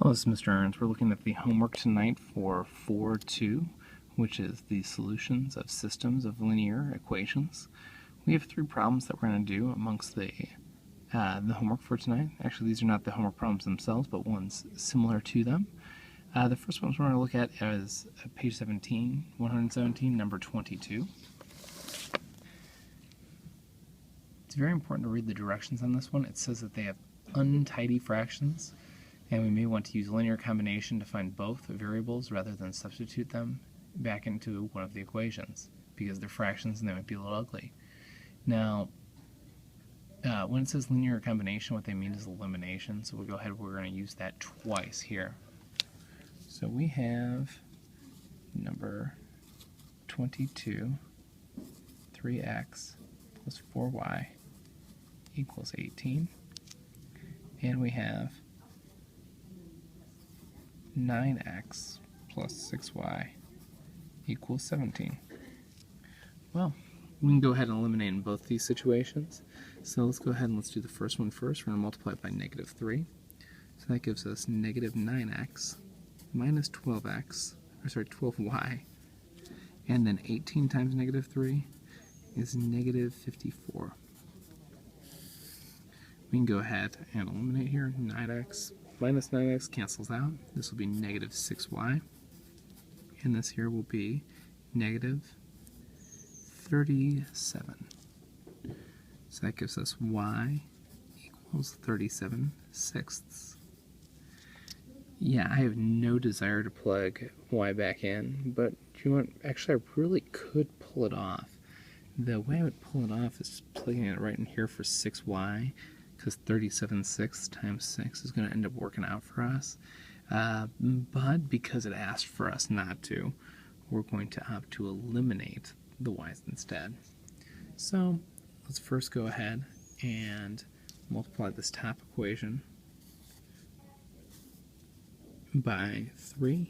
Hello, this is Mr. Ernst. We're looking at the homework tonight for 4.2, which is the solutions of systems of linear equations. We have 3 problems that we're going to do amongst the homework for tonight. Actually, these are not the homework problems themselves, but ones similar to them. The first one we're going to look at is page 117, number 22. It's very important to read the directions on this one. It says that they have untidy fractions, and we may want to use linear combination to find both variables rather than substitute them back into one of the equations, because they're fractions and they might be a little ugly. Now, when it says linear combination, what they mean is elimination, so we'll go ahead and we're going to use that twice here. So we have number 22, 3x plus 4y equals 18, and we have 9x plus 6y equals 17. Well, we can go ahead and eliminate in both these situations. So let's go ahead and let's do the first one first. We're going to multiply it by negative 3. So that gives us negative 9x minus 12y, and then 18 times negative 3 is negative 54. We can go ahead and eliminate here. 9x minus 9x cancels out. This will be negative 6y, and this here will be negative 37. So that gives us y equals 37/6. Yeah, I have no desire to plug y back in, but you know what? Actually, I really could pull it off. The way I would pull it off is plugging it right in here for 6y, because 37/6 times 6 is going to end up working out for us. But because it asked for us not to, we're going to opt to eliminate the y's instead. So let's first go ahead and multiply this top equation by 3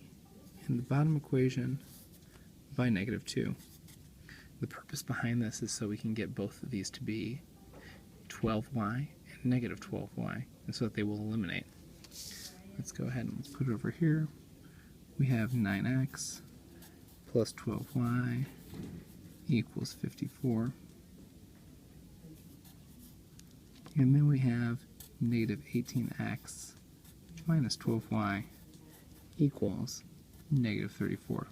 and the bottom equation by negative 2. The purpose behind this is so we can get both of these to be 12y and negative 12y, and so that they will eliminate. Let's go ahead and let's put it over here. We have 9x plus 12y equals 54. And then we have negative 18x minus 12y equals negative 34.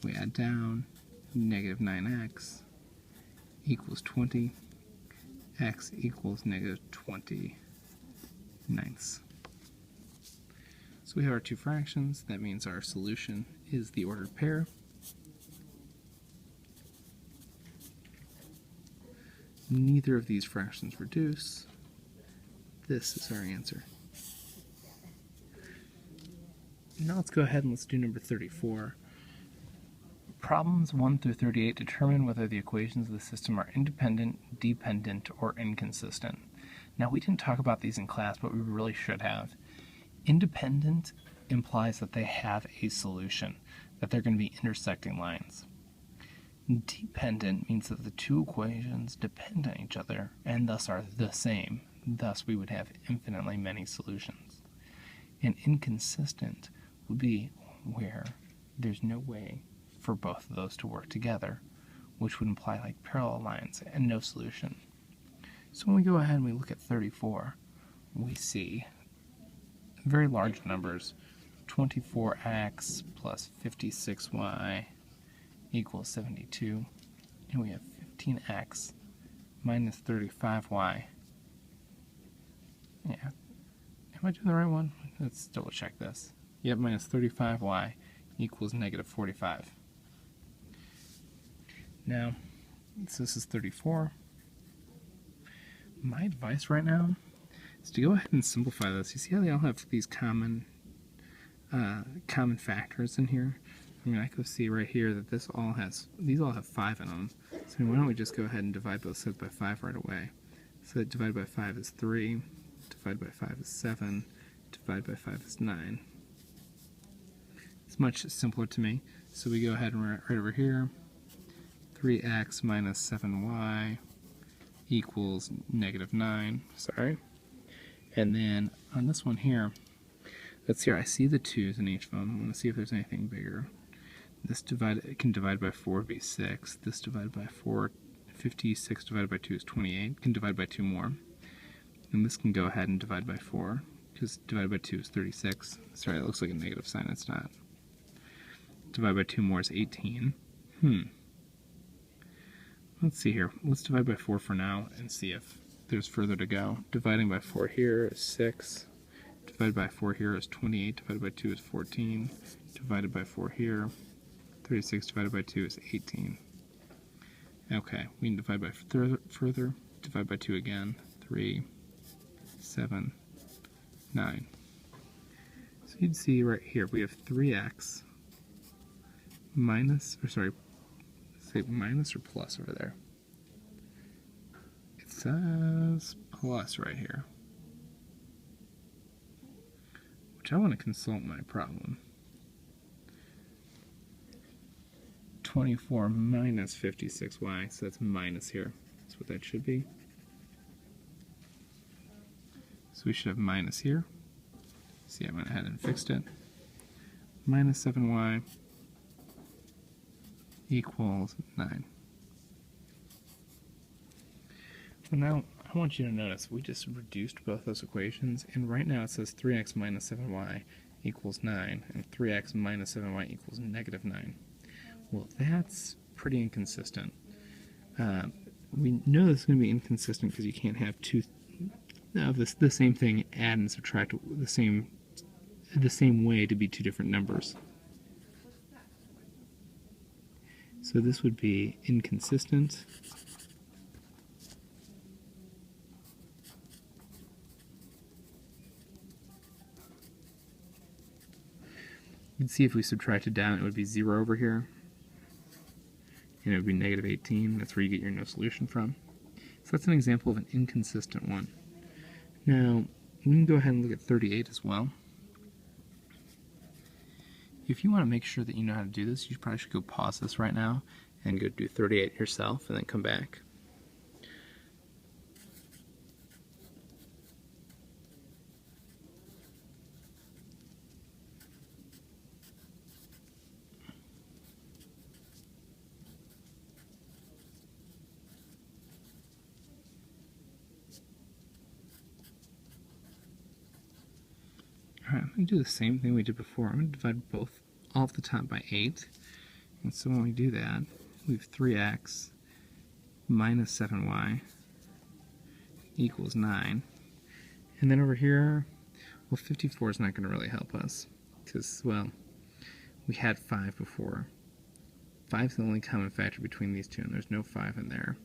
We add down negative 9x equals 20. X equals negative 20/9. So we have our 2 fractions. That means our solution is the ordered pair. Neither of these fractions reduce. This is our answer. Now let's go ahead and let's do number 34. Problems 1 through 38 determine whether the equations of the system are independent, dependent, or inconsistent. Now, we didn't talk about these in class, but we really should have. Independent implies that they have a solution, that they're going to be intersecting lines. Dependent means that the 2 equations depend on each other and thus are the same. Thus, we would have infinitely many solutions. And inconsistent would be where there's no way for both of those to work together, which would imply like parallel lines and no solution. So when we go ahead and we look at 34, we see very large numbers. 24x plus 56y equals 72, and we have 15x minus 35y. Yeah, am I doing the right one? Let's double check this. Yep, minus 35y equals negative 45. Now, so this is 34. My advice right now is to go ahead and simplify this. You see how they all have these common factors in here? I mean, I could see right here that these all have 5 in them. So why don't we just go ahead and divide both sides by 5 right away? So that divided by 5 is 3, divided by 5 is 7, divided by 5 is 9. It's much simpler to me. So we go ahead and right over here, 3x minus 7y equals negative 9. Sorry. And then on this one here, Let's see here. I see the 2's in each of them. I want to see if there's anything bigger. This can divide by 4 would be 6. This divided by 4, 56 divided by 2 is 28. Can divide by 2 more. And this can go ahead and divide by 4, because divided by 2 is 36. Sorry, it looks like a negative sign. It's not. Divide by 2 more is 18. Let's see here. Let's divide by 4 for now and see if there's further to go. Dividing by 4 here is 6. Divided by 4 here is 28. Divided by 2 is 14. Divided by 4 here, 36 divided by 2 is 18. Okay, we can divide by further. Divide by 2 again. 3, 7, 9. So you'd see right here we have 3x minus, or sorry, say minus or plus over there. It says plus right here, which I want to consult my problem. 24 minus 56y, so that's minus here. That's what that should be. So we should have minus here. See, I went ahead and fixed it. Minus 7y equals 9. Well, now I want you to notice we just reduced both those equations, and right now it says 3x minus 7y equals 9, and 3x minus 7y equals negative 9. Well, that's pretty inconsistent. We know this is going to be inconsistent because you can't have two of the same thing add and subtract the same way to be two different numbers. So this would be inconsistent. You can see if we subtracted down, it would be 0 over here. And it would be negative 18. That's where you get your no solution from. So that's an example of an inconsistent one. Now, we can go ahead and look at 38 as well. If you want to make sure that you know how to do this, you probably should go pause this right now and go do 38 yourself and then come back. Alright, I'm going to do the same thing we did before. I'm going to divide all of the top by 8. And so when we do that, we have 3x minus 7y equals 9. And then over here, well, 54 is not going to really help us. Because, well, we had 5 before. 5 is the only common factor between these two, and there's no 5 in there.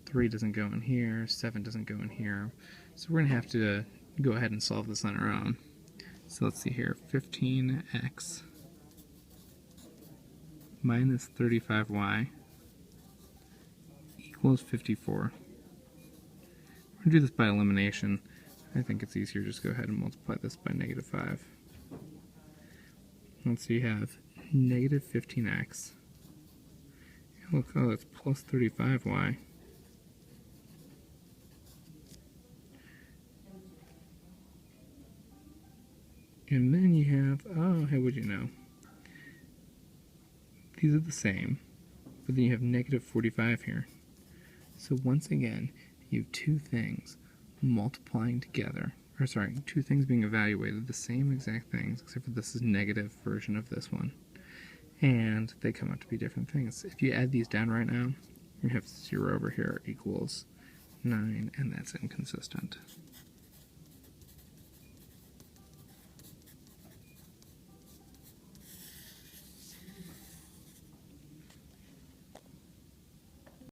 3 doesn't go in here, 7 doesn't go in here. So we're going to have to go ahead and solve this on our own. So let's see here, 15x minus 35y equals 54. We're going to do this by elimination. I think it's easier just go ahead and multiply this by negative 5. And so you have negative 15x. Look, oh, that's plus 35y. And then you have, oh, hey, what'd you know? These are the same, but then you have negative 45 here. So once again, you have two things multiplying together, or sorry, two things being evaluated, the same exact things, except for this is negative version of this one. And they come out to be different things. If you add these down right now, you have 0 over here equals 9, and that's inconsistent.